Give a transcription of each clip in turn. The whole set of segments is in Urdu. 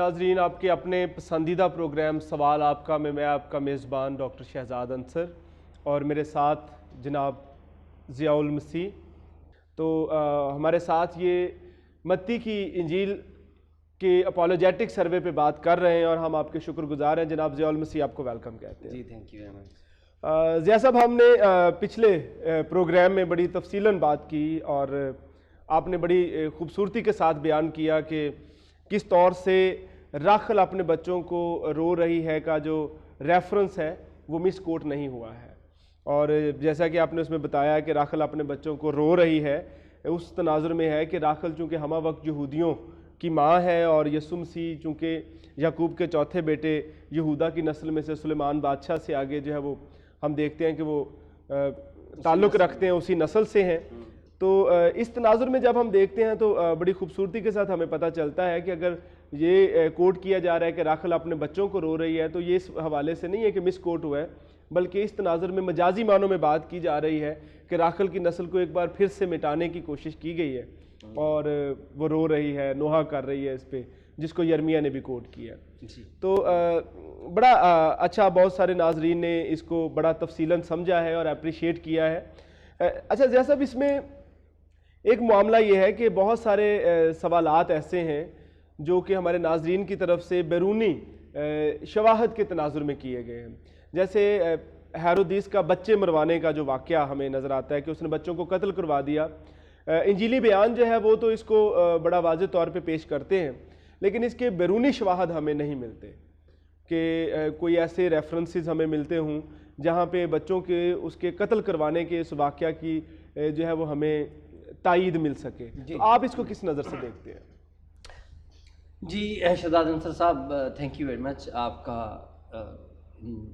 ناظرین، آپ کے اپنے پسندیدہ پروگرام سوال آپ کا میں آپ کا میزبان ڈاکٹر شہزاد انصر اور میرے ساتھ جناب ضیاء المسیح. تو ہمارے ساتھ یہ متی کی انجیل کے اپولوجیٹک سروے پہ بات کر رہے ہیں اور ہم آپ کے شکر گزار ہیں. جناب ضیاء المسیح آپ کو ویلکم کہتے ہیں. جی thank you very much. Zia صاحب، ہم نے پچھلے پروگرام میں بڑی تفصیلاً بات کی اور آپ نے بڑی خوبصورتی کے ساتھ بیان کیا کہ کس طور سے راخل اپنے بچوں کو رو رہی ہے کا جو ریفرنس ہے وہ مس کوٹ نہیں ہوا ہے. اور جیسا کہ آپ نے اس میں بتایا کہ راخل اپنے بچوں کو رو رہی ہے اس تناظر میں ہے کہ راخل چونکہ ہمہ وقت یہودیوں کی ماں ہے اور یسوع مسیح چونکہ یعقوب کے چوتھے بیٹے یہودا کی نسل میں سے سلیمان بادشاہ سے آگے جو ہے وہ ہم دیکھتے ہیں کہ وہ تعلق رکھتے ہیں، اسی نسل سے ہیں. تو اس تناظر میں جب ہم دیکھتے ہیں تو بڑی خوبصورتی کے ساتھ ہمیں پتہ چلتا ہے کہ اگر یہ کوٹ کیا جا رہا ہے کہ راخل اپنے بچوں کو رو رہی ہے تو یہ اس حوالے سے نہیں ہے کہ مس کوٹ ہوا ہے، بلکہ اس تناظر میں مجازی معنوں میں بات کی جا رہی ہے کہ راخل کی نسل کو ایک بار پھر سے مٹانے کی کوشش کی گئی ہے اور وہ رو رہی ہے، نوحہ کر رہی ہے اس پہ، جس کو یرمیہ نے بھی کوٹ کیا. تو بڑا اچھا، بہت سارے ناظرین نے اس کو بڑا تفصیلاً سمجھا ہے اور اپریشیٹ کیا ہے. اچھا ضیاء صاحب، اس میں ایک معاملہ یہ ہے کہ بہت سارے سوالات ایسے ہیں جو کہ ہمارے ناظرین کی طرف سے بیرونی شواہد کے تناظر میں کیے گئے ہیں. جیسے ہیرودیس کا بچے مروانے کا جو واقعہ ہمیں نظر آتا ہے کہ اس نے بچوں کو قتل کروا دیا. انجیلی بیان جو ہے وہ تو اس کو بڑا واضح طور پہ پیش کرتے ہیں، لیکن اس کے بیرونی شواہد ہمیں نہیں ملتے کہ کوئی ایسے ریفرنسز ہمیں ملتے ہوں جہاں پہ بچوں کے اس کے قتل کروانے کے اس واقعہ کی جو ہے وہ ہمیں تائید مل سکے. تو آپ اس کو کس نظر سے دیکھتے ہیں؟ جی شہزاد انصر صاحب، تھینک یو ویری مچ آپ کا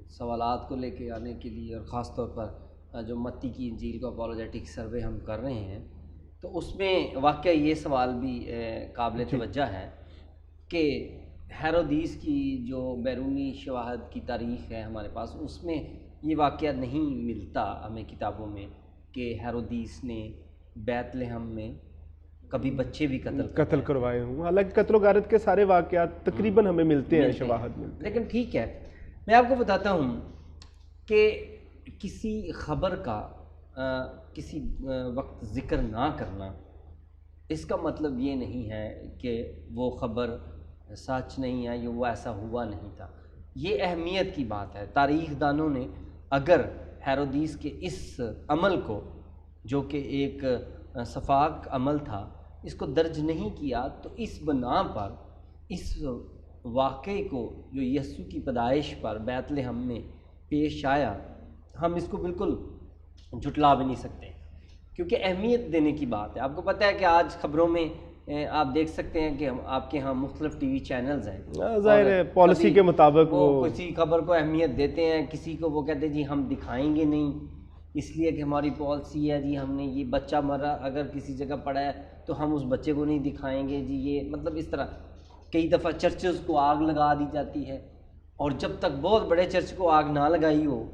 سوالات کو لے کے آنے کے لیے، اور خاص طور پر جو متی کی انجیل کو اپولوجیٹک سروے ہم کر رہے ہیں تو اس میں واقعہ یہ سوال بھی قابل توجہ ہے کہ ہیرودیس کی جو بیرونی شواہد کی تاریخ ہے ہمارے پاس، اس میں یہ واقعہ نہیں ملتا ہمیں کتابوں میں کہ ہیرودیس نے بیت لحم میں کبھی بچے بھی قتل کروائے ہوں. حالانکہ قتل و غارت کے سارے واقعات تقریباً ہمیں ملتے ہیں، شواہد ملتے ہیں. لیکن ٹھیک ہے، میں آپ کو بتاتا ہوں کہ کسی خبر کا کسی وقت ذکر نہ کرنا اس کا مطلب یہ نہیں ہے کہ وہ خبر سچ نہیں ہے یا وہ ایسا ہوا نہیں تھا. یہ اہمیت کی بات ہے. تاریخ دانوں نے اگر ہیرودیس کے اس عمل کو، جو کہ ایک سفاک عمل تھا، اس کو درج نہیں کیا تو اس بنا پر اس واقعے کو جو یسوع کی پیدائش پر بیت لحم میں پیش آیا، ہم اس کو بالکل جھٹلا بھی نہیں سکتے کیونکہ اہمیت دینے کی بات ہے. آپ کو پتہ ہے کہ آج خبروں میں آپ دیکھ سکتے ہیں کہ آپ کے ہاں مختلف ٹی وی چینلز ہیں، ظاہر ہے پالیسی کے مطابق وہ کسی خبر کو اہمیت دیتے ہیں، کسی کو وہ کہتے ہیں جی ہم دکھائیں گے نہیں اس لیے کہ ہماری پالیسی ہے، جی ہم نے یہ بچہ مرا اگر کسی جگہ پڑا ہے تو ہم اس بچے کو نہیں دکھائیں گے. جی یہ مطلب اس طرح کئی دفعہ چرچز کو آگ لگا دی جاتی ہے، اور جب تک بہت بڑے چرچ کو آگ نہ لگائی ہو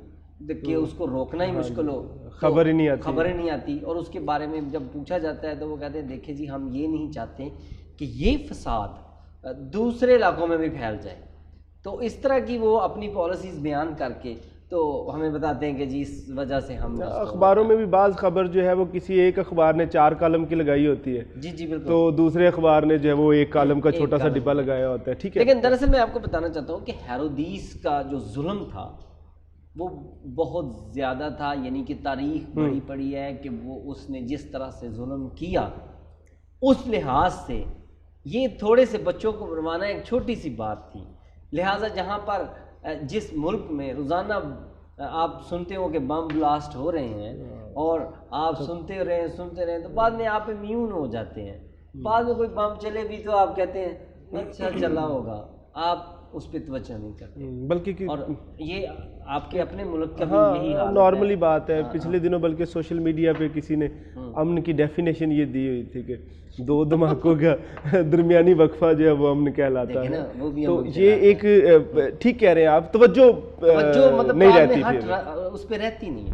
کہ اس کو روکنا ہی مشکل ہو، خبر ہی نہیں آتی. اور اس کے بارے میں جب پوچھا جاتا ہے تو وہ کہتے ہیں دیکھیں جی ہم یہ نہیں چاہتے کہ یہ فساد دوسرے علاقوں میں بھی پھیل جائے. تو اس طرح کی وہ اپنی پالیسیز بیان کر کے تو ہمیں بتاتے ہیں کہ جی اس وجہ سے ہم اخباروں میں بھی بعض خبر جو ہے وہ کسی ایک اخبار نے 4 کالم کی لگائی ہوتی ہے، جی بالکل، تو دوسرے اخبار نے جو ہے وہ 1 کالم کا چھوٹا سا ڈبہ لگایا ہوتا ہے. ٹھیک ہے، لیکن دراصل میں آپ کو بتانا چاہتا ہوں کہ ہیرودیس کا جو ظلم تھا وہ بہت زیادہ تھا. یعنی کہ تاریخ بڑی پڑی ہے کہ وہ اس نے جس طرح سے ظلم کیا، اس لحاظ سے یہ تھوڑے سے بچوں کو مروانا ایک چھوٹی سی بات تھی. لہٰذا جہاں پر جس ملک میں روزانہ آپ سنتے ہو کہ بم بلاسٹ ہو رہے ہیں اور آپ سنتے رہیں تو بعد میں آپ امیون ہو جاتے ہیں. بعد میں کوئی بم چلے بھی تو آپ کہتے ہیں اچھا چلا ہوگا، آپ اس پہ توجہ نہیں کرتے. بلکہ اور یہ آپ کے اپنے ملک کا بھی یہی حال ہے. نارملی بات ہے. پچھلے دنوں بلکہ سوشل میڈیا پہ کسی نے امن کی ڈیفینیشن یہ دی ہوئی تھی کہ 2 دھماکوں کا درمیانی وقفہ جو ہے وہ امن کہلاتا ہے. تو یہ ایک ٹھیک کہہ رہے ہیں آپ، توجہ مطلب نہیں رہتی اس پہ رہتی نہیں.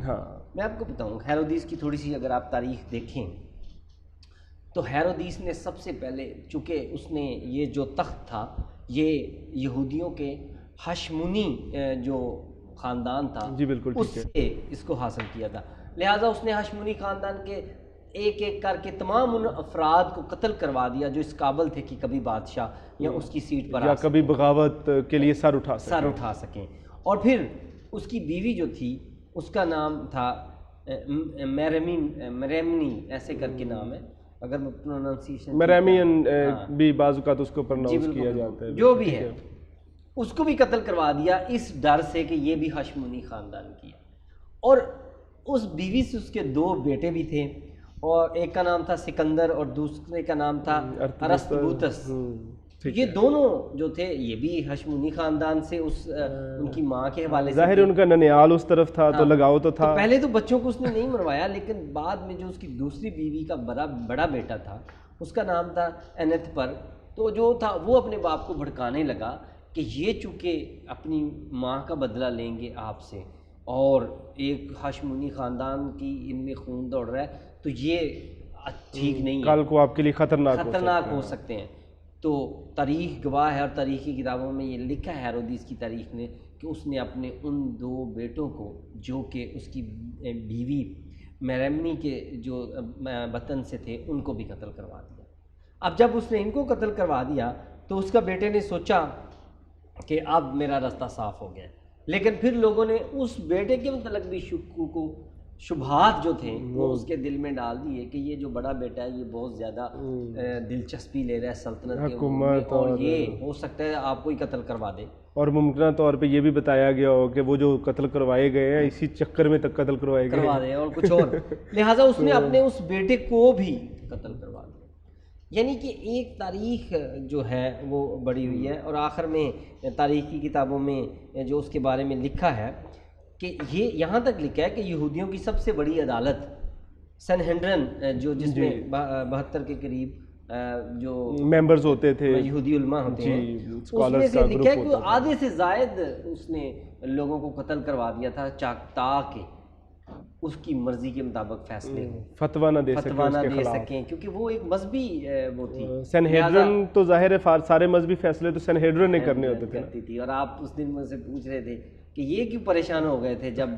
میں آپ کو بتاؤں ہیرودیس کی تھوڑی سی اگر آپ تاریخ دیکھیں تو ہیرودیس نے سب سے پہلے، چونکہ اس نے یہ جو تخت تھا یہ یہودیوں کے ہاشمونی جو خاندان تھا جی بالکل اس سے اس کو حاصل کیا تھا، لہٰذا اس نے ہاشمونی خاندان کے ایک ایک کر کے تمام ان افراد کو قتل کروا دیا جو اس قابل تھے کہ کبھی بادشاہ یا اس کی سیٹ پر یا کبھی بغاوت کے لیے سر اٹھا سکیں۔ اور پھر اس کی بیوی جو تھی اس کا نام تھا میرمنی، ایسے کر کے نام ہے، اگر میں پروننسیشن میرامین بھی بعض اوقات اس کو پرناؤنس کیا جاتا ہے، جو بھی ہے، اس کو بھی قتل کروا دیا اس ڈر سے کہ یہ بھی ہاشمونی خاندان کی ہے۔ اور اس بیوی سے اس کے 2 بیٹے بھی تھے، اور ایک کا نام تھا سکندر اور دوسرے کا نام تھا ارسطبوطس۔ یہ دونوں جو تھے یہ بھی ہاشمونی خاندان سے ان کی ماں کے حوالے سے، ظاہر ان کا ننیال اس طرف تھا تو لگاؤ تو تھا۔ پہلے تو بچوں کو اس نے نہیں مروایا، لیکن بعد میں جو اس کی دوسری بیوی کا بڑا بیٹا تھا اس کا نام تھا اینتھپر، تو جو تھا وہ اپنے باپ کو بھڑکانے لگا کہ یہ چونکہ اپنی ماں کا بدلہ لیں گے آپ سے، اور ایک ہاشمونی خاندان کی ان میں خون دوڑ رہا ہے، تو یہ ٹھیک نہیں ہے، کل کو آپ کے لیے خطرناک ہو سکتے ہیں۔ تو تاریخ گواہ ہے، اور تاریخی کتابوں میں یہ لکھا ہے ہیرودیس کی تاریخ نے کہ اس نے اپنے ان 2 بیٹوں کو جو کہ اس کی بیوی میرمنی کے جو وطن سے تھے ان کو بھی قتل کروا دیا۔ اب جب اس نے ان کو قتل کروا دیا تو اس کا بیٹے نے سوچا کہ اب میرا راستہ صاف ہو گیا، لیکن پھر لوگوں نے اس بیٹے کے متعلق بھی شبہات جو تھے وہ اس کے دل میں ڈال دیے کہ یہ جو بڑا بیٹا ہے یہ بہت زیادہ دلچسپی لے رہا ہے سلطنت کے حکومت، اور یہ ہو سکتا ہے آپ کو ہی قتل کروا دے، اور ممکنہ طور پہ یہ بھی بتایا گیا ہو کہ وہ جو قتل کروائے گئے ہیں اسی چکر میں تک قتل کروا دے اور کچھ اور، لہٰذا اس نے اپنے اس بیٹے کو بھی قتل کروا دیا۔ یعنی کہ ایک تاریخ جو ہے وہ بڑی ہوئی ہے، اور آخر میں تاریخی کتابوں میں جو اس کے بارے میں لکھا ہے کہ یہ یہاں تک لکھا ہے کہ یہودیوں کی سب سے بڑی عدالت سنہیڈرن جو جس میں 72 کے قریب جو ممبرز ہوتے تھے، یہودی علماء ہوتے ہیں، اس میں سے لکھا ہے کہ آدھے سے زائد اس نے لوگوں کو قتل کروا دیا تھا تاکہ اس کی مرضی کے مطابق فیصلے ہوں، فتویٰ نہ دے سکیں، کیونکہ وہ ایک مذہبی وہ تھی۔ سنہیڈرن تو ظاہر ہے سارے مذہبی فیصلے تو سنہیڈرن نے کرنے ہوتے تھے، اور آپ اس دن مجھ سے پوچھ رہے تھے کہ یہ کیوں پریشان ہو گئے تھے جب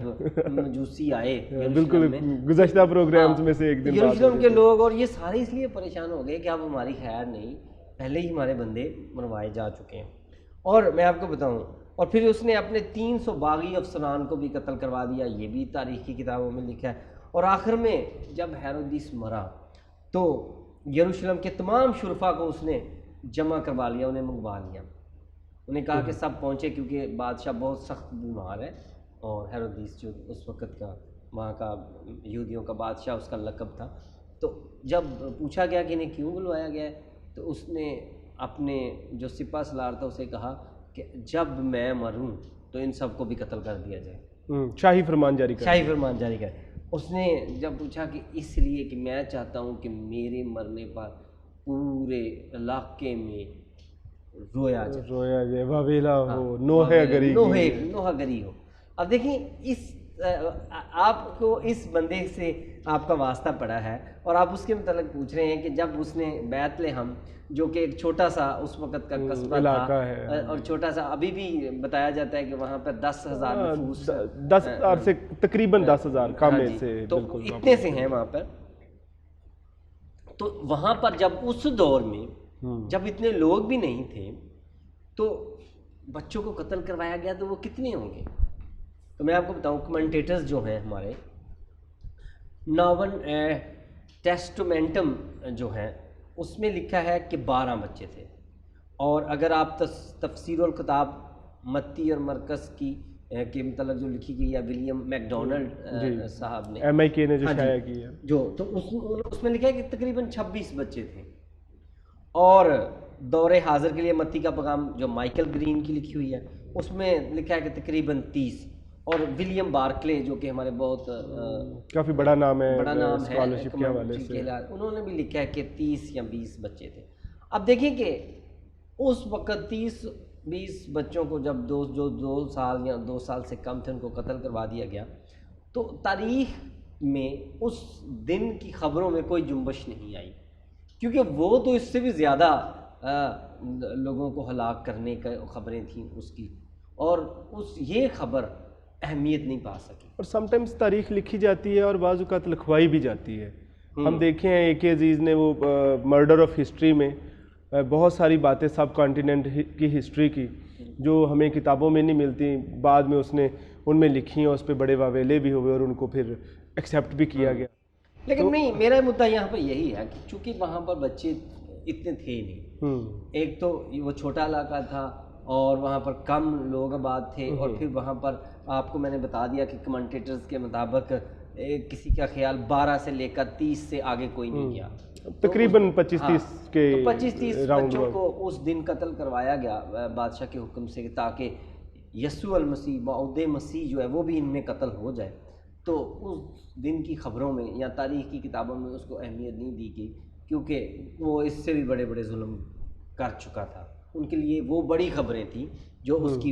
مجوسی آئے، بالکل گزشتہ پروگرامز میں سے ایک دن یروشلم کے لوگ، اور یہ سارے اس لیے پریشان ہو گئے کہ اب ہماری خیر نہیں، پہلے ہی ہمارے بندے مروائے جا چکے ہیں۔ اور میں آپ کو بتاؤں، اور پھر اس نے اپنے 300 باغی افسران کو بھی قتل کروا دیا، یہ بھی تاریخی کتابوں میں لکھا ہے۔ اور آخر میں جب ہیرودیس مرا تو یروشلم کے تمام شرفا کو اس نے جمع کروا لیا، انہیں منگوا لیا، انہیں کہا کہ سب پہنچے کیونکہ بادشاہ بہت سخت بیمار ہے، اور ہیرودیس جو اس وقت کا وہاں کا یہودیوں کا بادشاہ اس کا لقب تھا۔ تو جب پوچھا گیا کہ انہیں کیوں بلوایا گیا ہے تو اس نے اپنے جو سپہ سالار تھا اسے کہا کہ جب میں مروں تو ان سب کو بھی قتل کر دیا جائے، شاہی فرمان جاری کر۔ اس نے جب پوچھا کہ اس لیے کہ میں چاہتا ہوں کہ میرے مرنے پر پورے علاقے میں رویا جائے، واویلا ہو، نوحہ گری ہو۔ اب دیکھیں اس آپ کو اس بندے سے آپ کا واسطہ پڑا ہے، اور آپ اس کے متعلق پوچھ رہے ہیں کہ جب اس نے بیت لحم جو کہ ایک چھوٹا سا اس وقت کا قصبہ تھا، اور چھوٹا سا ابھی بھی بتایا جاتا ہے کہ وہاں پر 10,000 نفوس، 10,000 سے تقریباً 10,000 کامے سے، تو اتنے سے ہیں وہاں پر۔ تو وہاں پر جب اس دور میں جب اتنے لوگ بھی نہیں تھے تو بچوں کو قتل کروایا گیا تو وہ کتنے ہوں گے؟ تو میں آپ کو بتاؤں، کمنٹیٹرز جو ہیں ہمارے، ناون ٹیسٹومنٹم جو ہے اس میں لکھا ہے کہ 12 بچے تھے، اور اگر آپ تفسیر الکتاب متی اور مرکز کی کے متعلق جو لکھی گئی ہے ولیم میک ڈونلڈ صاحب نے، MIK نے جو شائع کی ہے، تو اس میں لکھا ہے کہ تقریباً 26 بچے تھے۔ اور دور حاضر کے لیے متی کا پیغام جو مائیکل گرین کی لکھی ہوئی ہے اس میں لکھا ہے کہ تقریباً 30، اور ولیم بارکلے جو کہ ہمارے بہت کافی بڑا نام ہے اسکالرشپ کے حوالے سے، انہوں نے بھی لکھا ہے کہ 30 یا 20 بچے تھے۔ اب دیکھیں کہ اس وقت 30-20 بچوں کو جب جو 2 سال یا 2 سال سے کم تھے ان کو قتل کروا دیا گیا، تو تاریخ میں اس دن کی خبروں میں کوئی جنبش نہیں آئی، کیونکہ وہ تو اس سے بھی زیادہ لوگوں کو ہلاک کرنے کا خبریں تھیں اس کی، اور یہ خبر اہمیت نہیں پا سکی. اور سم ٹائمز تاریخ لکھی جاتی ہے اور بعض اوقات لکھوائی بھی جاتی ہے. ہم دیکھے ہیں اے کے عزیز نے وہ مرڈر آف ہسٹری میں بہت ساری باتیں سب کانٹیننٹ کی ہسٹری کی جو ہمیں کتابوں میں نہیں ملتی، بعد میں اس نے ان میں لکھی اور اس پہ بڑے واویلے بھی ہوئے اور ان کو پھر ایکسیپٹ بھی کیا گیا. لیکن نہیں، میرا مدعا یہاں پر یہی ہے کہ چونکہ وہاں پر بچے اتنے تھے نہیں، ایک تو وہ چھوٹا علاقہ تھا اور وہاں پر کم لوگ آباد تھے، اور پھر وہاں پر آپ کو میں نے بتا دیا کہ کمنٹیٹرز کے مطابق کسی کا خیال 12 سے لے کر 30 سے آگے کوئی نہیں گیا، تقریباً 25-30 کے 25-30 بچوں کو اس دن قتل کروایا گیا بادشاہ کے حکم سے، تاکہ یسوع المسیح موعود مسیح جو ہے وہ بھی ان میں قتل ہو جائے. تو اس دن کی خبروں میں یا تاریخ کی کتابوں میں اس کو اہمیت نہیں دی گئی، کیونکہ وہ اس سے بھی بڑے بڑے ظلم کر چکا تھا. ان کے لیے وہ بڑی خبریں تھیں جو اس کی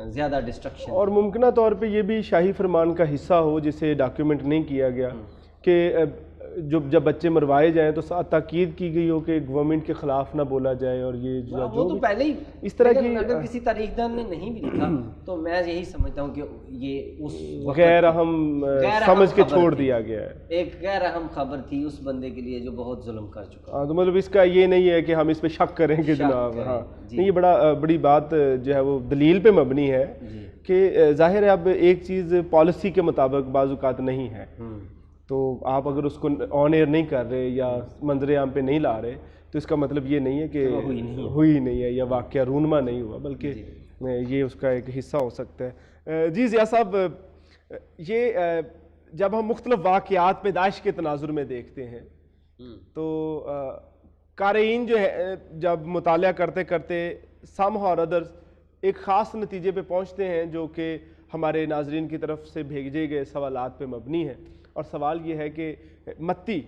زیادہ ڈسٹرکشن، اور ممکنہ طور پہ یہ بھی شاہی فرمان کا حصہ ہو جسے ڈاکیومنٹ نہیں کیا گیا کہ جب بچے مروائے جائیں تو تاکید کی گئی ہو کہ گورنمنٹ کے خلاف نہ بولا جائے، اور یہ وہ تو پہلے ہی اس طرح کی، اگر کسی تاریخ دان نے نہیں بھی لکھا تو میں یہی سمجھتا ہوں کہ یہ اس غیر اہم سمجھ کے چھوڑ دیا گیا ہے. ایک غیر اہم خبر تھی اس بندے کے لیے جو بہت ظلم کر چکا. تو مطلب اس کا یہ نہیں ہے کہ ہم اس پہ شک کریں کہ جناب نہیں، یہ بڑی بات جو ہے وہ دلیل پہ مبنی ہے کہ ظاہر ہے اب ایک چیز پالیسی کے مطابق بعض اوقات نہیں ہے، تو آپ اگر اس کو آن ایئر نہیں کر رہے یا منظر عام پہ نہیں لا رہے تو اس کا مطلب یہ نہیں ہے کہ ہوئی نہیں ہے یا واقعہ رونما نہیں ہوا، بلکہ یہ اس کا ایک حصہ ہو سکتا ہے. جی ضیاء صاحب، یہ جب ہم مختلف واقعات پیدائش کے تناظر میں دیکھتے ہیں تو قارئین جو ہے جب مطالعہ کرتے کرتے سم اور ادرس ایک خاص نتیجے پہ پہنچتے ہیں جو کہ ہمارے ناظرین کی طرف سے بھیجے گئے سوالات پہ مبنی ہے. اور سوال یہ ہے کہ متی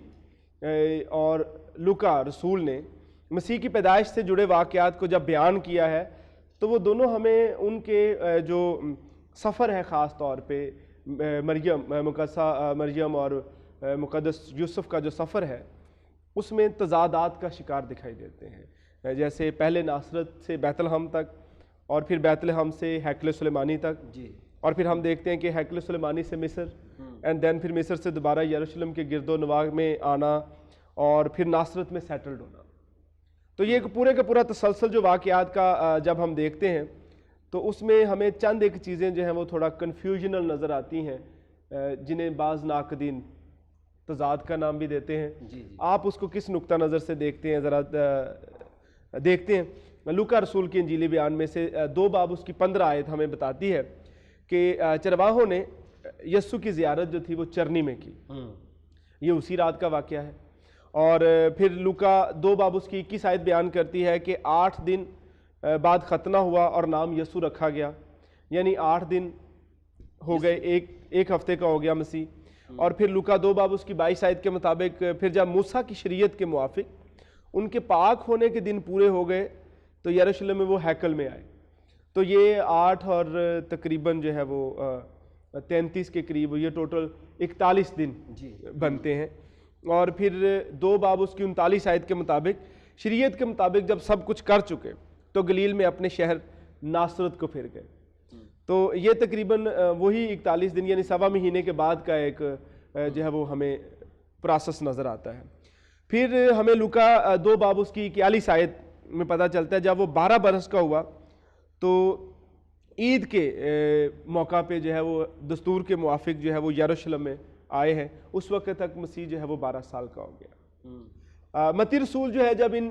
اور لوکا رسول نے مسیح کی پیدائش سے جڑے واقعات کو جب بیان کیا ہے تو وہ دونوں ہمیں ان کے جو سفر ہے، خاص طور پہ مقدسہ مریم اور مقدس یوسف کا جو سفر ہے، اس میں تضادات کا شکار دکھائی دیتے ہیں. جیسے پہلے ناصرت سے بیت لحم تک، اور پھر بیت لحم سے ہیکل سلیمانی تک، اور پھر ہم دیکھتے ہیں کہ ہیکل سلیمانی سے مصر، اینڈ دین پھر مصر سے دوبارہ یروشلم کے گرد و نواح میں آنا، اور پھر ناصرت میں سیٹلڈ ہونا. تو یہ پورے کا پورا تسلسل جو واقعات کا جب ہم دیکھتے ہیں تو اس میں ہمیں چند ایک چیزیں جو ہیں وہ تھوڑا کنفیوژنل نظر آتی ہیں، جنہیں بعض ناقدین تضاد کا نام بھی دیتے ہیں. آپ اس کو کس نقطہ نظر سے دیکھتے ہیں؟ ذرا دیکھتے ہیں. لوکا رسول کی انجیلی بیان میں سے 2 باب اس کی 15 آیت ہمیں بتاتی ہے کہ چرواہوں نے یسوع کی زیارت جو تھی وہ چرنی میں کی. یہ اسی رات کا واقعہ ہے. اور پھر لوکا 2 باب اس کی 21 آیت بیان کرتی ہے کہ 8 دن بعد ختنہ ہوا اور نام یسوع رکھا گیا، یعنی 8 دن ہو گئے، ایک ہفتے کا ہو گیا مسیح. اور پھر لوکا 2 باب اس کی 22 آیت کے مطابق پھر جب موسیٰ کی شریعت کے موافق ان کے پاک ہونے کے دن پورے ہو گئے تو یروشلم میں وہ ہیکل میں آئے. تو یہ 8 اور تقریباً جو ہے وہ 33 کے قریب، یہ ٹوٹل 41 دن بنتے ہیں. اور پھر 2 باب اس کی 39 آیت کے مطابق شریعت کے مطابق جب سب کچھ کر چکے تو گلیل میں اپنے شہر ناصرت کو پھر گئے. تو یہ تقریباً وہی 41 دن یعنی 1.25 مہینے کے بعد کا ایک جو ہے وہ ہمیں پروسیس نظر آتا ہے. پھر ہمیں لوکا 2 باب اس کی 41 آیت میں پتہ چلتا ہے جب وہ 12 برس کا ہوا تو عید کے موقع پہ جو ہے وہ دستور کے موافق جو ہے وہ یروشلم میں آئے ہیں. اس وقت تک مسیح جو ہے وہ 12 سال کا ہو گیا. متی رسول جو ہے جب ان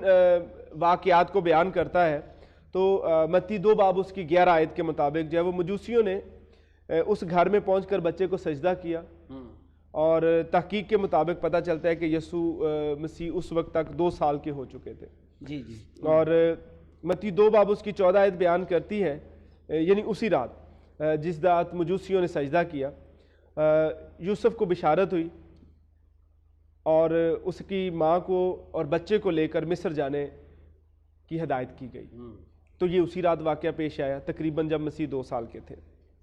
واقعات کو بیان کرتا ہے تو متی 2 باب اس کی 11 آیت کے مطابق جو ہے وہ مجوسیوں نے اس گھر میں پہنچ کر بچے کو سجدہ کیا، اور تحقیق کے مطابق پتہ چلتا ہے کہ یسوع مسیح اس وقت تک 2 سال کے ہو چکے تھے. اور متی 2 باب اس کی 14 آیت بیان کرتی ہے، یعنی اسی رات جس رات مجوسیوں نے سجدہ کیا، یوسف کو بشارت ہوئی اور اس کی ماں کو اور بچے کو لے کر مصر جانے کی ہدایت کی گئی. تو یہ اسی رات واقعہ پیش آیا تقریباً جب مسیح 2 سال کے تھے.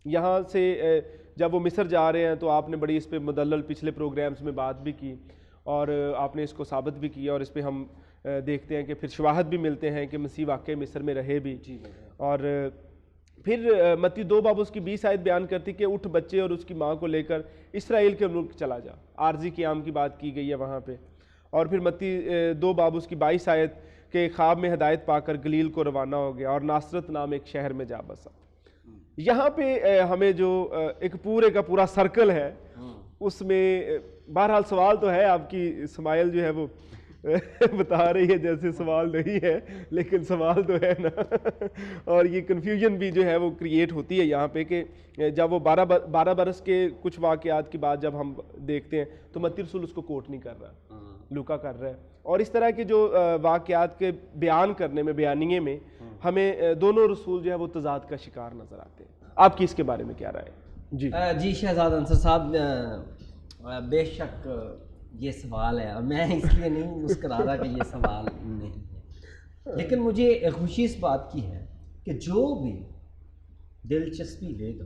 یہاں سے جب وہ مصر جا رہے ہیں تو آپ نے بڑی اس پہ مدلل پچھلے پروگرامز میں بات بھی کی، اور آپ نے اس کو ثابت بھی کیا، اور اس پہ ہم دیکھتے ہیں کہ پھر شواہد بھی ملتے ہیں کہ مسیح واقعی مصر میں رہے بھی. اور پھر متی 2 باب اس کی 20 آیت بیان کرتی کہ اٹھ بچے اور اس کی ماں کو لے کر اسرائیل کے ملک چلا جا. عارضی قیام کی بات کی گئی ہے وہاں پہ. اور پھر متی 2 باب اس کی 22 آیت کہ خواب میں ہدایت پا کر گلیل کو روانہ ہو گیا اور ناصرت نام ایک شہر میں جا بسا. یہاں پہ ہمیں جو ایک پورے کا پورا سرکل ہے اس میں بہرحال سوال تو ہے، آپ کی اسماعیل جو ہے وہ بتا رہی ہے جیسے سوال نہیں ہے، لیکن سوال تو ہے نا. اور یہ کنفیوژن بھی جو ہے وہ کریٹ ہوتی ہے یہاں پہ کہ جب وہ 12 برس کے کچھ واقعات کی بات جب ہم دیکھتے ہیں تو متی رسول اس کو کوٹ نہیں کر رہا، لوکا کر رہا ہے. اور اس طرح کے جو واقعات کے بیان کرنے میں، بیانیے میں ہمیں دونوں رسول جو ہے وہ تضاد کا شکار نظر آتے ہیں. آپ کی اس کے بارے میں کیا رائے؟ جی شہزاد انصر صاحب، بے شک یہ سوال ہے، اور میں اس لیے نہیں مسکرا رہا کہ یہ سوال نہیں ہے، لیکن مجھے خوشی اس بات کی ہے کہ جو بھی دلچسپی لے گا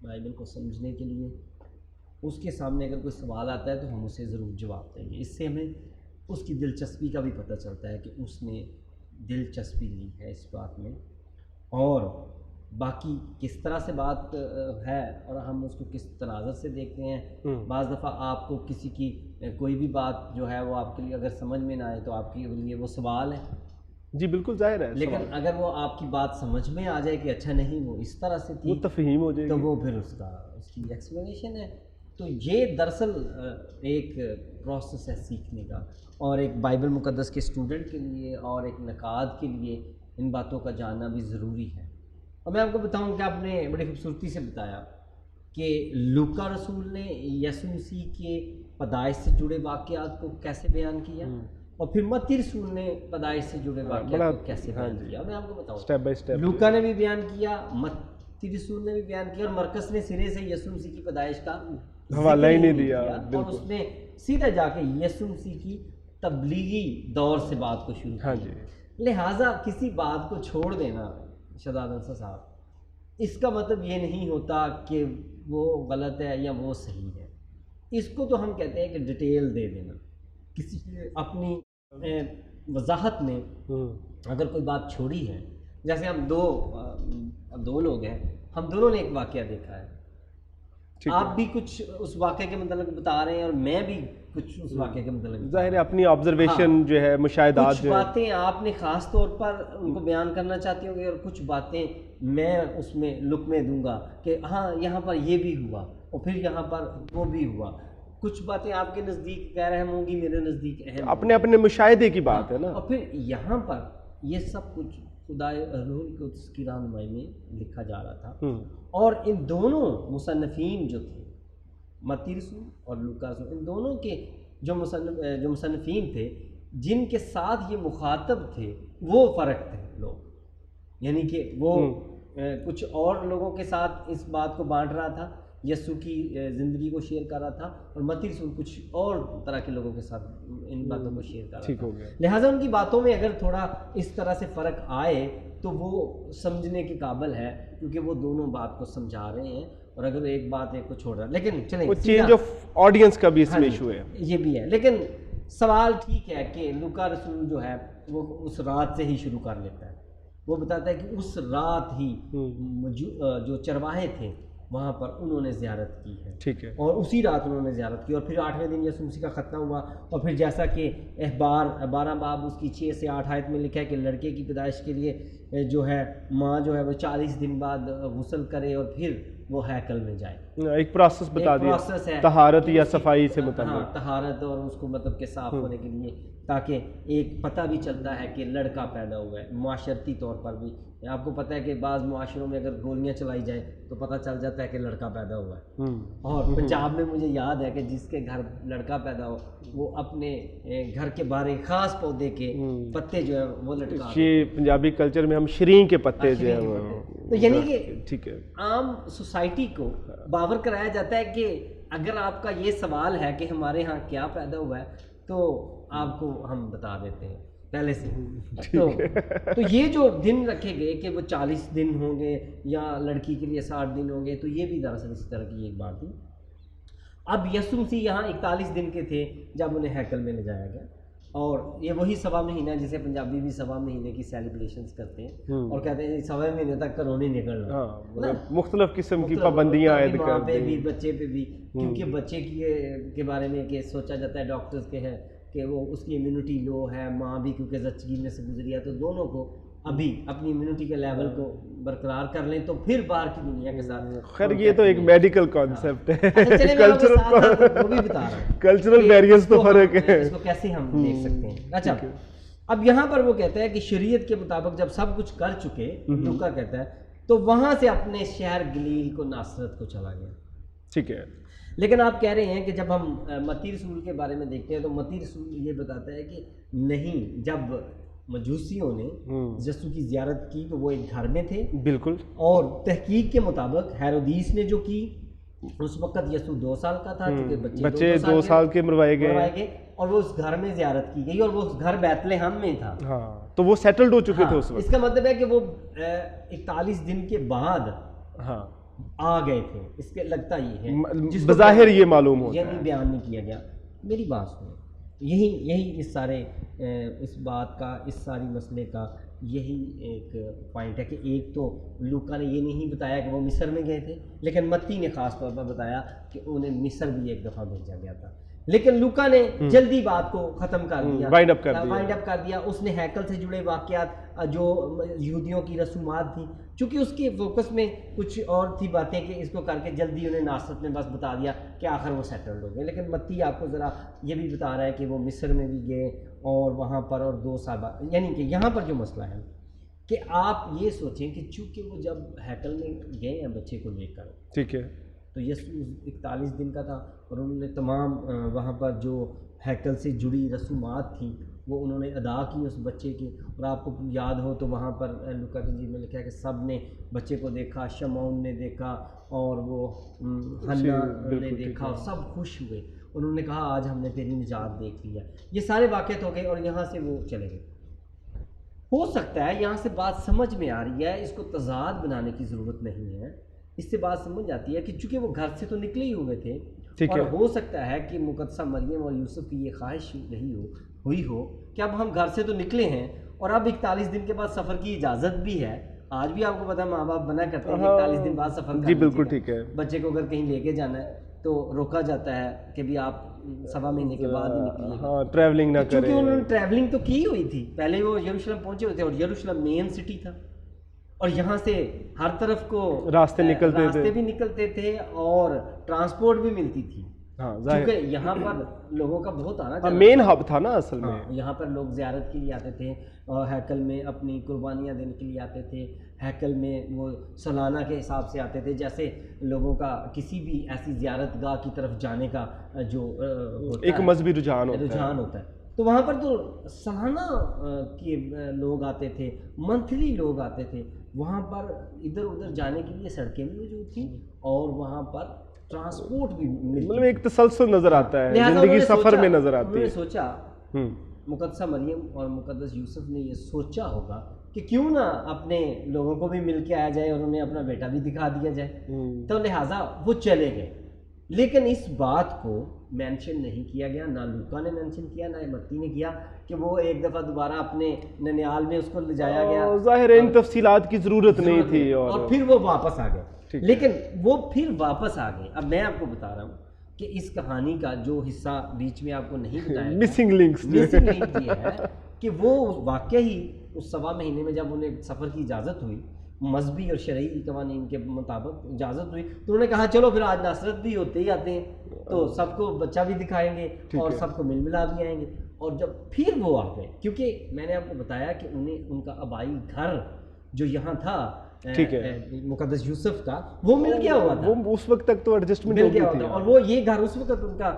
بائبل کو سمجھنے کے لیے، اس کے سامنے اگر کوئی سوال آتا ہے تو ہم اسے ضرور جواب دیں گے. اس سے ہمیں اس کی دلچسپی کا بھی پتہ چلتا ہے کہ اس نے دلچسپی لی ہے اس بات میں، اور باقی کس طرح سے بات ہے اور ہم اس کو کس تناظر سے دیکھتے ہیں. بعض دفعہ آپ کو کسی کی کوئی بھی بات جو ہے وہ آپ کے لیے اگر سمجھ میں نہ آئے تو آپ کے لیے وہ سوال ہے. جی بالکل ظاہر ہے، لیکن اگر وہ آپ کی بات سمجھ میں آ جائے کہ اچھا نہیں وہ اس طرح سے تھی، وہ تفہیم ہو جائے گی، تو وہ پھر اس کی ایکسپلینیشن ہے. تو یہ دراصل ایک پروسیس ہے سیکھنے کا، اور ایک بائبل مقدس کے اسٹوڈنٹ کے لیے اور ایک نقاد کے لیے ان باتوں کا جاننا بھی ضروری ہے. اور میں آپ کو بتاؤں کہ آپ نے بڑی خوبصورتی سے بتایا کہ لوکا رسول نے یسوع مسیح کے پیدائش سے جڑے واقعات کو کیسے بیان کیا، اور پھر متی رسول نے پیدائش سے جڑے واقعات کو کیسے بیان کیا. میں آپ کو بتاؤں سٹیپ بائی سٹیپ لوکا نے بھی بیان کیا، متی رسول نے بھی بیان کیا، اور مرکز نے سرے سے یسوع مسیح کی پیدائش کا حوالہ ہی نہیں دیا، اور اس نے سیدھا جا کے یسوع مسیح کی تبلیغی دور سے بات کو شروع کیا. لہٰذا کسی بات کو چھوڑ دینا شہزاد انصر صاحب، اس کا مطلب یہ نہیں ہوتا کہ وہ غلط ہے یا وہ صحیح ہے. اس کو تو ہم کہتے ہیں کہ ڈیٹیل دے دینا. کسی اپنی وضاحت میں اگر کوئی بات چھوڑی ہے، جیسے ہم دو لوگ ہیں، ہم دونوں نے ایک واقعہ دیکھا ہے، آپ بھی کچھ اس واقعے کے متعلق بتا رہے ہیں اور میں بھی کچھ اس واقعے کے متعلق، ظاہر ہے اپنی آبزرویشن جو ہے، مشاہدات کچھ باتیں آپ نے خاص طور پر ان کو بیان کرنا چاہتے ہوں گے، اور کچھ باتیں میں اس میں لقمے دوں گا کہ ہاں یہاں پر یہ بھی ہوا اور پھر یہاں پر وہ بھی ہوا. کچھ باتیں آپ کے نزدیک غیر اہم ہوں گی، میرے نزدیک اہم، اپنے اپنے مشاہدے کی بات ہے نا. اور پھر یہاں پر یہ سب کچھ خدائے روح القدس کی رہنمائی میں لکھا جا رہا تھا. اور ان دونوں مصنفین جو تھے، متی رسول اور لوکا رسول، ان دونوں کے جو مصنفین تھے جن کے ساتھ یہ مخاطب تھے وہ فرق تھے لوگ، یعنی کہ وہ کچھ اور لوگوں کے ساتھ اس بات کو بانٹ رہا تھا، یسوع کی زندگی کو شیئر کر رہا تھا، اور متی رسول کچھ اور طرح کے لوگوں کے ساتھ ان باتوں کو شیئر کر رہا تھا. لہٰذا ان کی باتوں میں اگر تھوڑا اس طرح سے فرق آئے تو وہ سمجھنے کے قابل ہے، کیونکہ وہ دونوں بات کو سمجھا رہے ہیں، اور اگر ایک بات ایک کو چھوڑ رہا ہے. لیکن چلیں، وہ چینج آف آڈینس کا بھی اس میں ایشو ہے، یہ بھی ہے. لیکن سوال ٹھیک ہے کہ لوکا رسول جو ہے وہ اس رات سے ہی شروع کر لیتا ہے. وہ بتاتا ہے کہ اس رات ہی جو چرواہے تھے وہاں پر انہوں نے زیارت کی ہے، ٹھیک ہے، اور اسی رات انہوں نے زیارت کی، اور پھر 8ویں دن یسوع مسیح کا ختنہ ہوا. اور پھر جیسا کہ اخبار 12 باب اس کی 6 سے 8 آیت میں لکھا ہے کہ لڑکے کی پیدائش کے لیے جو ہے ماں جو ہے وہ 40 دن بعد غسل کرے اور پھر وہ ہیکل میں جائے. ایک پروسیس بتا دیا، طہارت یا صفائی سے متعلق. ہاں، طہارت، اور اس کو مطلب کہ صاف ہونے کے لیے، تاکہ ایک پتہ بھی چلتا ہے کہ لڑکا پیدا ہوا ہے. معاشرتی طور پر بھی آپ کو پتہ ہے کہ بعض معاشروں میں اگر گولیاں چلائی جائیں تو پتہ چل جاتا ہے کہ لڑکا پیدا ہوا ہے. اور پنجاب میں مجھے یاد ہے کہ جس کے گھر لڑکا پیدا ہو وہ اپنے گھر کے باہر ایک خاص پودے کے پتے جو ہے وہ لٹکا، یہ پنجابی کلچر میں ہم شرین کے پتے جو ہیں وہ، تو یعنی کہ ٹھیک ہے، عام سوسائٹی کو باور کرایا جاتا ہے کہ اگر آپ کا یہ سوال ہے کہ ہمارے ہاں کیا پیدا ہوا ہے تو آپ کو ہم بتا دیتے ہیں پہلے سے. تو یہ جو دن رکھے گئے کہ وہ 40 دن ہوں گے یا لڑکی کے لیے 60 دن ہوں گے، تو یہ بھی دراصل اسی طرح کی ایک بات تھی. اب یسوع مسیح یہاں 41 دن کے تھے جب انہیں ہیکل میں لے جایا گیا، اور یہ وہی سوا مہینہ ہے جسے پنجابی بھی سوا مہینے کی سیلیبریشنز کرتے ہیں اور کہتے ہیں سوا مہینے تک گھروں نہیں نکلنا، مختلف قسم کی پابندیاں عائد ماں کر پہ بھی بچے پہ بھی، کیونکہ بچے کے بارے میں کہ سوچا جاتا ہے ڈاکٹرز کے ہے کہ وہ اس کی امیونٹی لو ہے، ماں بھی کیونکہ زچگی میں سے گزری ہے، تو دونوں کو ابھی اپنی امیونٹی کے لیول کو برقرار کر لیں تو پھر باہر کی دنیا کے ساتھ. خیر یہ تو ایک میڈیکل کانسیپٹ ہے، کلچرل کلچرل بیریئرز تو فرق ہے، اس کو کیسے ہم دیکھ سکتے ہیں. اچھا اب یہاں پر وہ کہتا ہے کہ شریعت کے مطابق جب سب کچھ کر چکے، لوکا کہتا ہے، تو وہاں سے اپنے شہر گلیل کو ناصرت کو چلا گیا. ٹھیک ہے. لیکن آپ کہہ رہے ہیں کہ جب ہم متی رسول کے بارے میں دیکھتے ہیں تو متی رسول یہ بتاتا ہے کہ نہیں، جب مجوسیوں نے یسوع کی زیارت کی تو وہ ایک گھر میں تھے. بالکل. اور تحقیق کے مطابق ہیرودیس نے جو کی، اس وقت یسوع 2 سال کا تھا کیونکہ بچے 2 سال کے مروائے گئے، اور وہ اس گھر میں زیارت کی گئی، اور وہ اس گھر بیت لحم میں تھا. تو وہ سیٹلڈ ہو چکے تھے اس وقت. اس کا مطلب ہے کہ وہ 41 دن کے بعد آ گئے تھے. اس کے لگتا یہ ہے بظاہر یہ معلوم ہوتا ہے، یعنی بیان نہیں کیا گیا. میری بات سنیں، یہی اس سارے اس بات کا، اس ساری مسئلے کا یہی ایک پوائنٹ ہے کہ ایک تو لوکا نے یہ نہیں بتایا کہ وہ مصر میں گئے تھے، لیکن متی نے خاص طور پر بتایا کہ انہیں مصر بھی ایک دفعہ بھیجا گیا تھا. لیکن لوکا نے جلدی بات کو ختم کر دیا، وائنڈ اپ کر دیا. اس نے ہیکل سے جڑے واقعات جو یہودیوں کی رسومات تھیں، چونکہ اس کے فوکس میں کچھ اور تھی باتیں کہ اس کو کر کے جلدی انہیں ناصرت میں بس بتا دیا کہ آخر وہ سیٹلڈ ہو گئے. لیکن متی آپ کو ذرا یہ بھی بتا رہا ہے کہ وہ مصر میں بھی گئے اور وہاں پر اور 2 سال بعد. یعنی کہ یہاں پر جو مسئلہ ہے کہ آپ یہ سوچیں کہ چونکہ وہ جب ہیکل میں گئے ہیں بچے کو لے کر، ٹھیک ہے، تو یسوع 41 دن کا تھا، اور انہوں نے تمام وہاں پر جو ہیکل سے جڑی رسومات تھیں وہ انہوں نے ادا کی اس بچے کی. اور آپ کو یاد ہو تو وہاں پر لوکا کی انجیل میں لکھا ہے کہ سب نے بچے کو دیکھا، شمعون نے دیکھا اور وہ حنا نے دیکھا، اور سب خوش ہوئے. انہوں نے کہا آج ہم نے تیری نجات دیکھ لیا. یہ سارے واقعات ہو گئے اور یہاں سے وہ چلے گئے. ہو سکتا ہے یہاں سے بات سمجھ میں آ رہی ہے، اس کو تضاد بنانے کی ضرورت نہیں ہے. اس سے بات سمجھ آتی ہے کہ چونکہ وہ گھر سے تو نکلے ہی ہوئے تھے، اور ہو سکتا ہے کہ مقدسہ مریم اور یوسف کی یہ خواہش ہوئی ہو کہ اب ہم گھر سے تو نکلے ہیں اور اب 41 دن کے بعد سفر کی اجازت بھی ہے. آج بھی آپ کو پتا ہے ماں باپ منع کرتے ہیں کہ 41 دن بعد سفر کرنا. جی بالکل ٹھیک ہے. بچے کو اگر کہیں لے کے جانا ہے تو روکا جاتا ہے کہ بھی آپ سوا مہینے کے بعد ہی نکلیے. ہاں، ٹریولنگ نہ کریں. کیونکہ انہوں نے ٹریولنگ تو کی ہوئی تھی، پہلے وہ یروشلم پہنچے ہوئے تھے، اور یروشلم مین سٹی تھا، اور یہاں سے ہر طرف کو راستے بھی نکلتے تھے اور ٹرانسپورٹ بھی ملتی تھی. کیونکہ یہاں پر لوگوں کا بہت آنا جانا، مین ہب تھا نا اصل میں. یہاں پر لوگ زیارت کے لیے آتے تھے، اور ہیکل میں اپنی قربانیاں دینے کے لیے آتے تھے. ہیکل میں وہ سالانہ کے حساب سے آتے تھے، جیسے لوگوں کا کسی بھی ایسی زیارت گاہ کی طرف جانے کا جو ایک مذہبی رجحان ہوتا ہے. تو وہاں پر تو سالانہ کے لوگ آتے تھے، منتھلی لوگ آتے تھے. وہاں پر ادھر ادھر جانے کے لیے سڑکیں بھی موجود تھیں، اور وہاں پر ٹرانسپورٹ بھی مطلب ایک تسلسل نظر آتا ہے، زندگی سفر میں نظر آتی ہے. انہوں نے سوچا، مقدسہ مریم اور مقدس یوسف نے یہ سوچا ہوگا کہ کیوں نہ اپنے لوگوں کو بھی مل کے آیا جائے اور انہیں اپنا بیٹا بھی دکھا دیا جائے. تو لہٰذا وہ چلے گئے. لیکن اس بات کو مینشن نہیں کیا گیا، نہ لوکا نے مینشن کیا نہ متی نے کیا کہ وہ ایک دفعہ دوبارہ اپنے ننیال میں اس کو لے جایا گیا. ظاہر ہے ان تفصیلات کی ضرورت نہیں تھی، اور پھر وہ واپس آ گئے. لیکن وہ پھر واپس آ گئے. اب میں آپ کو بتا رہا ہوں کہ اس کہانی کا جو حصہ بیچ میں آپ کو نہیں بتایا، مسنگ لنک یہ ہے کہ وہ واقعہ ہی اس سوا مہینے میں جب انہیں سفر کی اجازت ہوئی، مذہبی اور شرعی قوانین کے مطابق اجازت ہوئی، تو انہوں نے کہا چلو پھر آج ناصرت بھی ہوتے ہی آتے ہیں، تو سب کو بچہ بھی دکھائیں گے اور سب کو مل ملا بھی آئیں گے. اور جب پھر وہ آ گئے، کیونکہ میں نے آپ کو بتایا کہ انہیں ان کا آبائی گھر جو یہاں تھا مقدس یوسف کا، وہ مل گیا ہوا تھا. وہ اس وقت تک تو ایڈجسٹمنٹ ہو گیا تھا، اور وہ یہ گھر اس وقت ان کا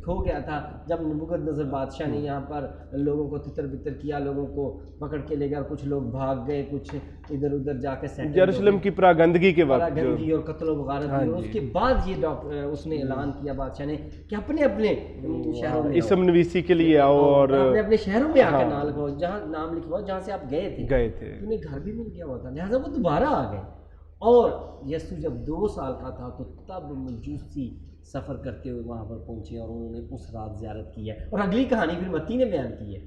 کھو گیا تھا جب نبوکدنضر بادشاہ نے یہاں پر لوگوں کو تتر بتر کیا، لوگوں کو پکڑ کے لے گیا. کچھ لوگ بھاگ گئے، کچھ ادھر ادھر جا کے سیٹل. یروشلم کی پراگندگی کے وقت پراگندگی اور قتل و غارت ہوئی، اور اس کے بعد یہ اس نے اعلان کیا بادشاہ نے کہ اپنے اپنے شہروں میں اسم نویسی کے لیے آؤ، اور اپنے اپنے شہروں میں آ کے نام لکھواؤ، جہاں نام لکھواؤ جہاں سے آپ گئے تھے. انہیں گھر بھی مل گیا ہوا تھا، لہٰذا وہ دوبارہ آ گئے. اور یسوع جب 2 سال کا تھا تو تب مجوسی سفر کرتے ہوئے وہاں پر پہنچے اور انہوں نے اس رات زیارت کی ہے. اور اگلی کہانی پھر متی نے بیان کی ہے.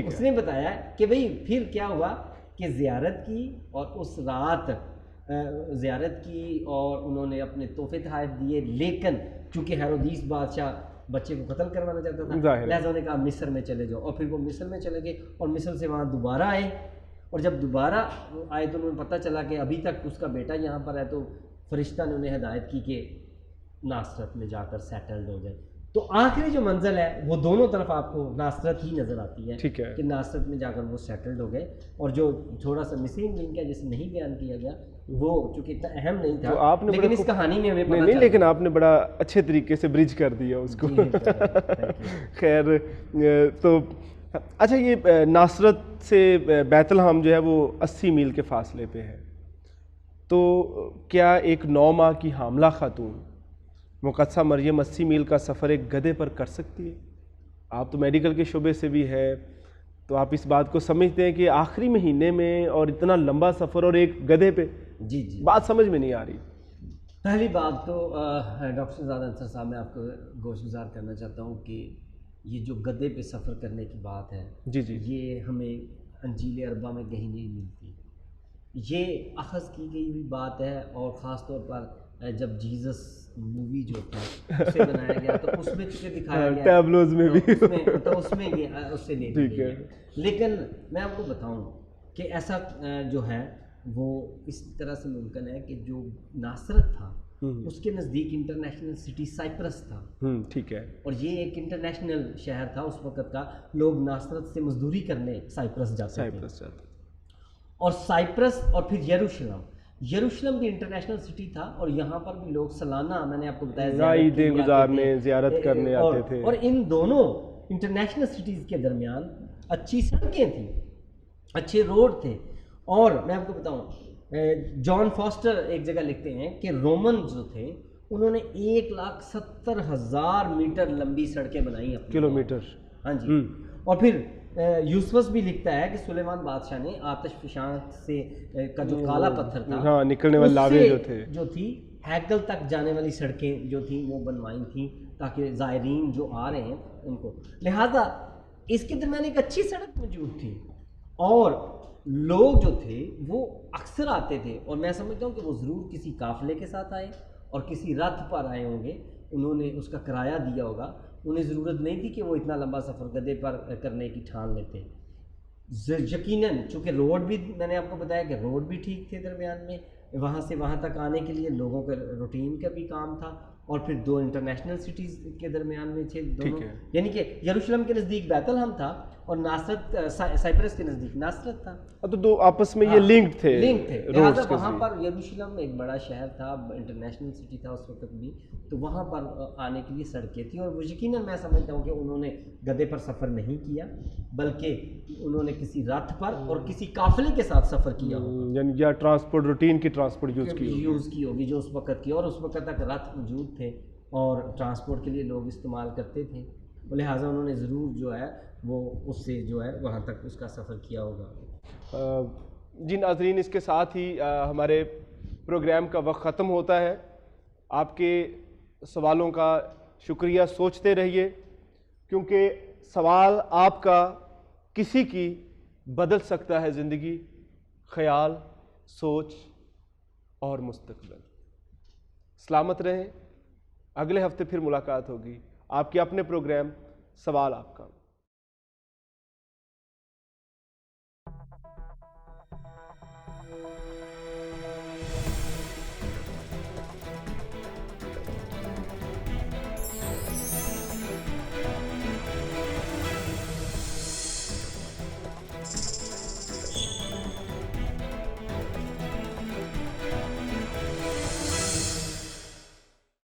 اس نے بتایا کہ بھئی پھر کیا ہوا کہ زیارت کی اور اس رات زیارت کی اور انہوں نے اپنے تحفے تحائف دیے، لیکن چونکہ ہیرودیس بادشاہ بچے کو قتل کروانا چاہتا تھا، لہٰذا انہوں نے کہا مصر میں چلے جاؤ. اور پھر وہ مصر میں چلے گئے اور مصر سے وہاں دوبارہ آئے. اور جب دوبارہ آئے تو انہوں نے پتہ چلا کہ ابھی تک اس کا بیٹا یہاں پر ہے، تو فرشتہ نے انہیں ہدایت کی کہ ناصرت میں جا کر سیٹلڈ ہو جائے. تو آخری جو منزل ہے وہ دونوں طرف آپ کو ناصرت ہی نظر آتی ہے کہ ناصرت میں جا کر وہ سیٹلڈ ہو گئے. اور جو تھوڑا سا مسنگ لنک ہے جسے نہیں بیان کیا گیا وہ چونکہ اتنا اہم نہیں تھا، لیکن اس کہانی میں ہمیں پتہ نہیں، لیکن آپ نے بڑا اچھے طریقے سے برج کر دیا اس کو. خیر، تو اچھا، یہ ناصرت سے بیت الحم جو ہے وہ 80 میل کے فاصلے پہ ہے، تو کیا ایک 9 ماہ کی حاملہ خاتون مقدسہ مریم 80 میل کا سفر ایک گدھے پر کر سکتی ہے؟ آپ تو میڈیکل کے شعبے سے بھی ہے، تو آپ اس بات کو سمجھتے ہیں کہ آخری مہینے میں اور اتنا لمبا سفر اور ایک گدھے پہ؟ جی بات سمجھ میں نہیں آ رہی. پہلی بات تو ڈاکٹر شہزاد انصر صاحب، میں آپ کو گوش گزار کرنا چاہتا ہوں کہ یہ جو گدھے پہ سفر کرنے کی بات ہے یہ ہمیں انجیل اربع میں کہیں نہیں ملتی. یہ اخذ کی گئی ہوئی بات ہے، اور خاص طور پر جب جیزس مووی جو تھا اسے بنایا گیا تو اس میں چونکہ دکھایا گیا ٹیبلوز میں بھی تو اس میں اس سے لے لی گئی. لیکن میں آپ کو بتاؤں کہ ایسا جو ہے وہ اس طرح سے ممکن ہے کہ جو ناصرت تھا اس کے نزدیک انٹرنیشنل سٹی سائپرس تھا. ٹھیک ہے. اور یہ ایک انٹرنیشنل شہر تھا اس وقت کا. لوگ ناصرت سے مزدوری کرنے سائپرس جاتے تھے. اور سائپرس اور پھر یروشلم بھی انٹرنیشنل سٹی تھا، اور یہاں پر بھی لوگ سالانہ، میں نے آپ کو بتایا، عیدیں گزارنے، زیارت کرنے آتے تھے. اور ان دونوں انٹرنیشنل سٹیز کے درمیان اچھی سڑکیں تھیں، اچھے روڈ تھے. اور میں آپ کو بتاؤں، جان فاسٹر ایک جگہ لکھتے ہیں کہ رومن جو تھے انہوں نے 1,70,000 میٹر لمبی سڑکیں بنائیں، کلومیٹر. ہاں جی. اور پھر یوسفس بھی لکھتا ہے کہ سلیمان بادشاہ نے آتش فشاں سے کا جو کالا پتھر تھا نکلنے والے لاوے جو تھی ہیکل تک جانے والی سڑکیں جو تھیں وہ بنوائی تھیں تاکہ زائرین جو آ رہے ہیں ان کو. لہذا اس کے درمیان ایک اچھی سڑک موجود تھی، اور لوگ جو تھے وہ اکثر آتے تھے. اور میں سمجھتا ہوں کہ وہ ضرور کسی قافلے کے ساتھ آئے اور کسی رتھ پر آئے ہوں گے، انہوں نے اس کا کرایہ دیا ہوگا. انہیں ضرورت نہیں تھی کہ وہ اتنا لمبا سفر گدھے پر کرنے کی ٹھان لیتے. یقیناً چونکہ روڈ بھی، میں نے آپ کو بتایا کہ روڈ بھی ٹھیک تھے درمیان میں، وہاں سے وہاں تک آنے کے لیے لوگوں کا روٹین کا بھی کام تھا. اور پھر دو انٹرنیشنل سٹیز کے درمیان میں تھے دونوں، یعنی کہ یروشلم کے نزدیک بیت الحم تھا اور ناصرت سائپرس کے نزدیک ناصرت تھا. تو دو آپس میں یہ لنک تھے. لہٰذا وہاں پر یروشلم ایک بڑا شہر تھا، انٹرنیشنل سٹی تھا اس وقت بھی، تو وہاں پر آنے کے لیے سڑکیں تھیں. اور وہ یقیناً میں سمجھتا ہوں کہ انہوں نے گدھے پر سفر نہیں کیا، بلکہ انہوں نے کسی رتھ پر اور کسی قافلے کے ساتھ سفر کیا ہوگا، یعنی یا ٹرانسپورٹ، روٹین کی ٹرانسپورٹ یوز کی ہوگی جو اس وقت کی. اور اس وقت تک رتھ موجود تھے اور ٹرانسپورٹ کے لیے لوگ استعمال کرتے تھے، لہٰذا انہوں نے ضرور جو ہے وہ اس سے جو ہے وہاں تک اس کا سفر کیا ہوگا. جی ناظرین، اس کے ساتھ ہی ہمارے پروگرام کا وقت ختم ہوتا ہے. آپ کے سوالوں کا شکریہ. سوچتے رہیے، کیونکہ سوال آپ کا کسی کی بدل سکتا ہے زندگی، خیال، سوچ اور مستقبل. سلامت رہیں. اگلے ہفتے پھر ملاقات ہوگی. آپ کے اپنے پروگرام سوال آپ کا.